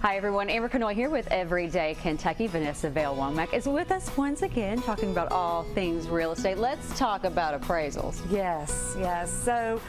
Hi everyone, Amber Canoy here with Everyday Kentucky. Vanessa Vale is with us once again talking about all things real estate. Let's talk about appraisals. Yes. So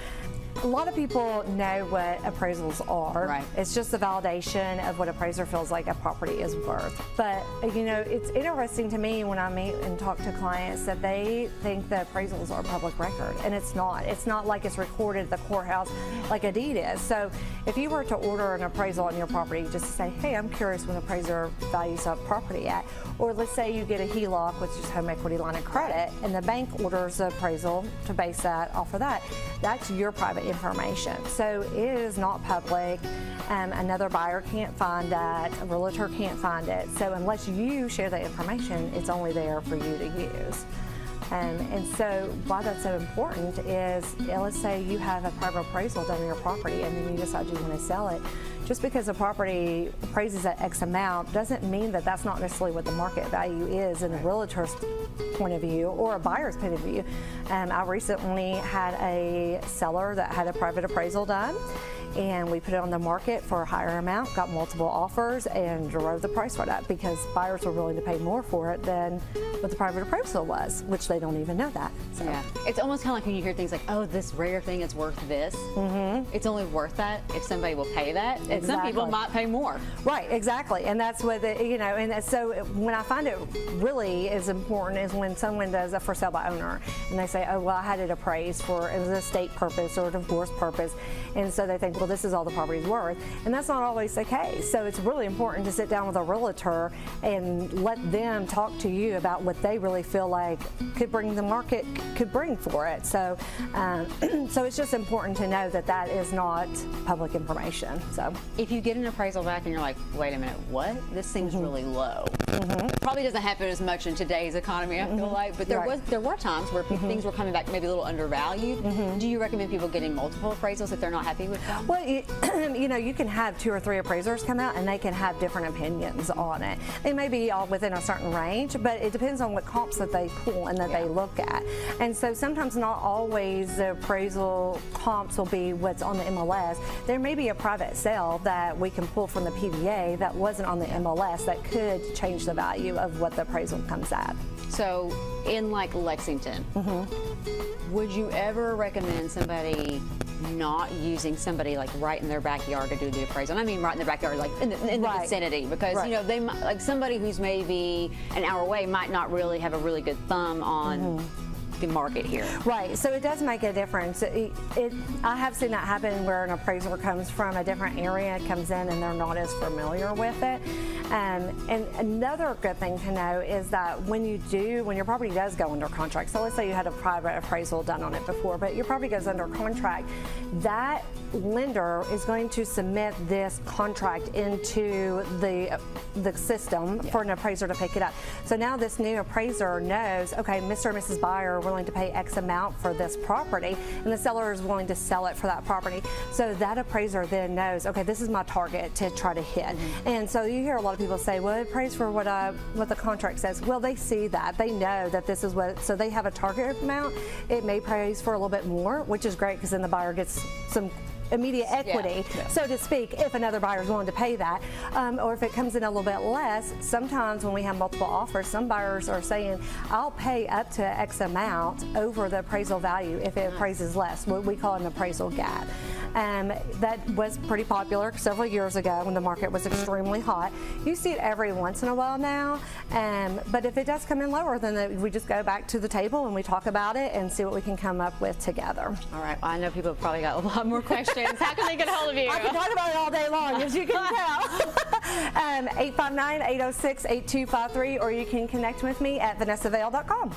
a lot of people know what appraisals are. Right. It's just a validation of what appraiser feels like a property is worth. But you know, it's interesting to me when I meet and talk to clients that they think the appraisals are public record, and it's not. It's not like it's recorded at the courthouse like a deed is. So if you were to order an appraisal on your property, just to say, hey, I'm curious when appraiser values a property at, or let's say you get a HELOC, which is home equity line of credit, and the bank orders the appraisal to base that off of that. That's your private information. So it is not public. Another buyer can't find that. A realtor can't find it. So unless you share that information, it's only there for you to use. And so why that's so important is, let's say you have a private appraisal done on your property and then you decide you want to sell it. Just because a property appraises at X amount doesn't mean that that's not necessarily what the market value is in a realtor's point of view or a buyer's point of view. I recently had a seller that had a private appraisal done, and we put it on the market for a higher amount, got multiple offers, and drove the price right up because buyers were willing to pay more for it than what the private appraisal was, which they don't even know that. So. Yeah, it's almost kind of like when you hear things like, oh, this rare thing is worth this. Mm-hmm. It's only worth that if somebody will pay that. And some people might pay more. Right, exactly. And that's what, and so when I find it really is important is when someone does a for sale by owner and they say, oh, well, I had it appraised for an estate purpose or a divorce purpose. And so they think, well, this is all the property's worth. And that's not always the case. So it's really important to sit down with a realtor and let them talk to you about what they really feel like could bring the market, could bring for it. So, so it's just important to know that that is not public information. So if you get an appraisal back and you're like, wait a minute, what? This seems really low. Probably doesn't happen as much in today's economy, I feel like, but there were times where things were coming back maybe a little undervalued. Do you recommend people getting multiple appraisals if they're not happy with them? Well, you can have 2 or 3 appraisers come out and they can have different opinions on it. They may be all within a certain range, but it depends on what comps that they pull and that they look at. And so sometimes not always the appraisal comps will be what's on the MLS. There may be a private sale that we can pull from the PDA that wasn't on the MLS that could change the value of what the appraisal comes at. So in like Lexington, would you ever recommend somebody not using somebody like right in their backyard to do the appraisal? And I mean right in their backyard, like in the vicinity, because you know they might, like somebody who's maybe an hour away might not really have a really good thumb on the market here. Right, so it does make a difference. I have seen that happen where an appraiser comes from a different area, comes in and they're not as familiar with it. And another good thing to know is that when your property does go under contract, so let's say you had a private appraisal done on it before, but your property goes under contract, that lender is going to submit this contract into the system for an appraiser to pick it up. So now this new appraiser knows, okay, Mr. and Mrs. Buyer are willing to pay X amount for this property, and the seller is willing to sell it for that property. So that appraiser then knows, okay, this is my target to try to hit. And so you hear a lot of people say, well, it pays for what the contract says. Well, they see that. They know that this is what, so they have a target amount. It may praise for a little bit more, which is great because then the buyer gets some immediate equity, so to speak, if another buyer is willing to pay that. Or if it comes in a little bit less, sometimes when we have multiple offers, some buyers are saying, I'll pay up to X amount over the appraisal value if it appraises less, what we call an appraisal gap. That was pretty popular several years ago when the market was extremely hot. You see it every once in a while now, but if it does come in lower, then we just go back to the table and we talk about it and see what we can come up with together. All right, well, I know people have probably got a lot more questions. How can they get a hold of you? I can talk about it all day long, as you can tell. 859-806-8253, or you can connect with me at vanessavale.com.